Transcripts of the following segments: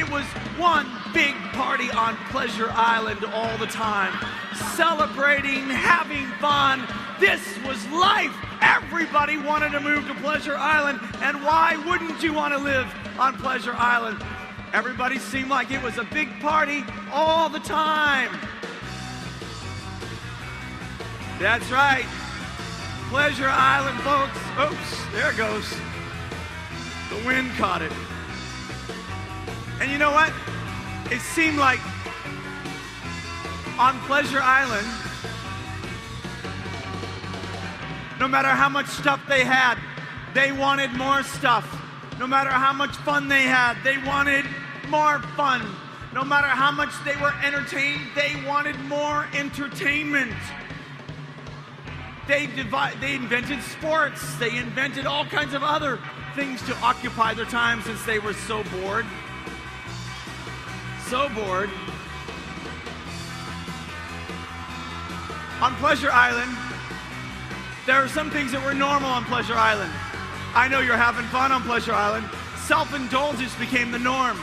It was one big party on Pleasure Island all the time. Celebrating, having fun. This was life. Everybody wanted to move to Pleasure Island. And why wouldn't you want to live on Pleasure Island? Everybody seemed like it was a big party all the time. That's right. Pleasure Island, folks. Oops, there it goes. The wind caught it. And you know what? It seemed like on Pleasure Island, no matter how much stuff they had, they wanted more stuff. No matter how much fun they had, they wanted more fun. No matter how much they were entertained, they wanted more entertainment. They invented sports. They invented all kinds of other things to occupy their time since they were so bored. So bored. On Pleasure Island, there are some things that were normal on Pleasure Island. I know you're having fun on Pleasure Island. Self-indulgence became the norm.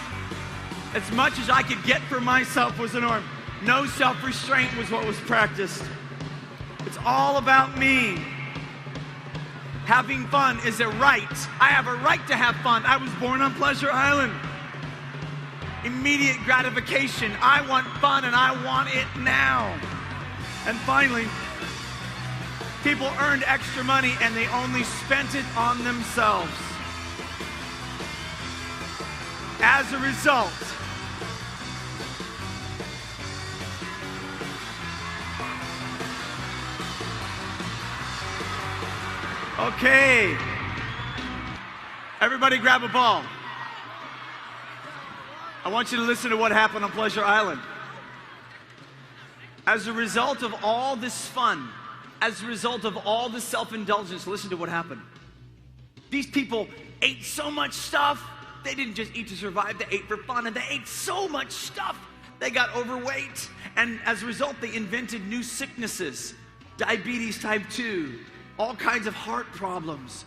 As much as I could get for myself was the norm. No self-restraint was what was practiced. It's all about me. Having fun is a right. I have a right to have fun. I was born on Pleasure Island. Immediate gratification. I want fun and I want it now. And finally, people earned extra money and they only spent it on themselves. As a result, okay, everybody grab a ball. I want you to listen to what happened on Pleasure Island. As a result of all this fun, as a result of all this self-indulgence, listen to what happened. These people ate so much stuff. They didn't just eat to survive, they ate for fun, and they ate so much stuff, they got overweight. And as a result, they invented new sicknesses, diabetes type 2, all kinds of heart problems,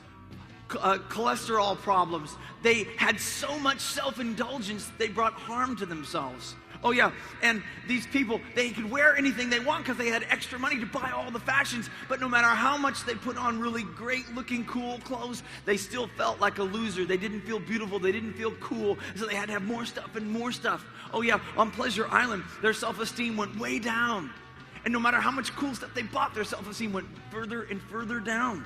cholesterol problems. They had so much self-indulgence, they brought harm to themselves. Oh yeah, and these people, they could wear anything they want because they had extra money to buy all the fashions, but no matter how much they put on really great looking cool clothes, they still felt like a loser. They didn't feel beautiful, they didn't feel cool, so they had to have more stuff and more stuff. Oh yeah, on Pleasure Island, their self-esteem went way down. And no matter how much cool stuff they bought, their self-esteem went further and further down.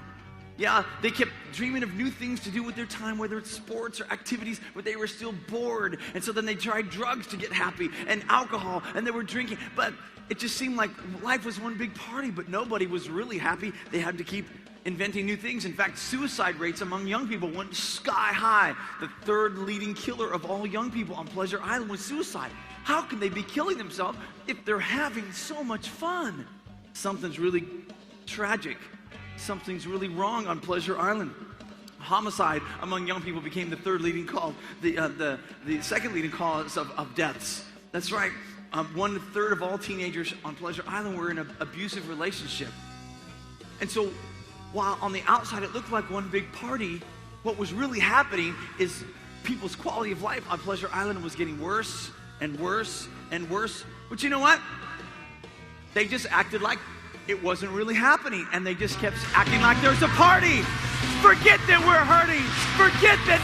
Yeah, they kept dreaming of new things to do with their time, whether it's sports or activities, but they were still bored. And so then they tried drugs to get happy and alcohol, and they were drinking. But it just seemed like life was one big party, but nobody was really happy. They had to keep inventing new things. In fact, suicide rates among young people went sky high. The third leading killer of all young people on Pleasure Island was suicide. How can they be killing themselves if they're having so much fun? Something's really tragic. Something's really wrong on Pleasure Island. Homicide among young people became the third leading cause, the second leading cause of deaths. That's right. 1/3 of all teenagers on Pleasure Island were in an abusive relationship. And so, while on the outside it looked like one big party, what was really happening is people's quality of life on Pleasure Island was getting worse and worse and worse. But you know what? They just acted like it wasn't really happening, and they just kept acting like there's a party. Forget that we're hurting. Forget that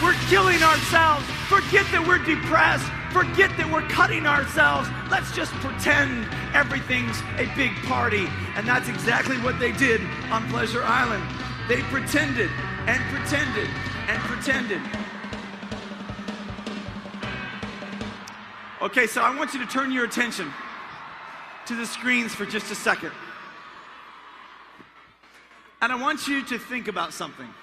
we're killing ourselves. Forget that we're depressed. Forget that we're cutting ourselves. Let's just pretend everything's a big party. And that's exactly what they did on Pleasure Island. They pretended and pretended and pretended. Okay, so I want you to turn your attention to the screens for just a second. And I want you to think about something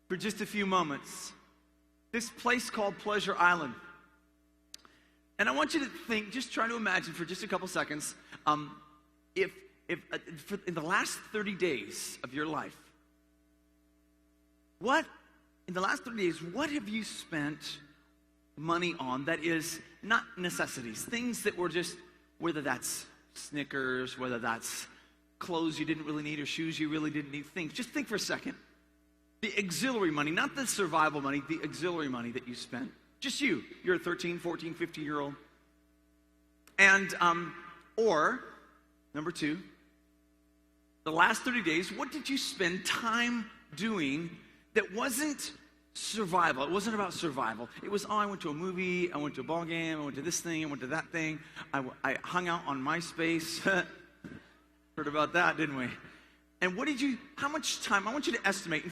for just a few moments. This place called Pleasure Island. And I want you to think, just try to imagine for just a couple seconds, if in the last 30 days of your life, in the last 30 days, what have you spent money on that is not necessities, things that were just, whether that's Snickers, whether that's clothes you didn't really need or shoes you really didn't need. Just think for a second. The auxiliary money, not the survival money, the auxiliary money that you spent. Just you. You're a 13, 14, 15-year-old. And, or, number two, the last 30 days, what did you spend time doing that wasn't survival? It wasn't about survival. It was, I went to a movie, I went to a ball game, I went to this thing, I went to that thing. I hung out on MySpace. Heard about that, didn't we? And how much time, I want you to estimate,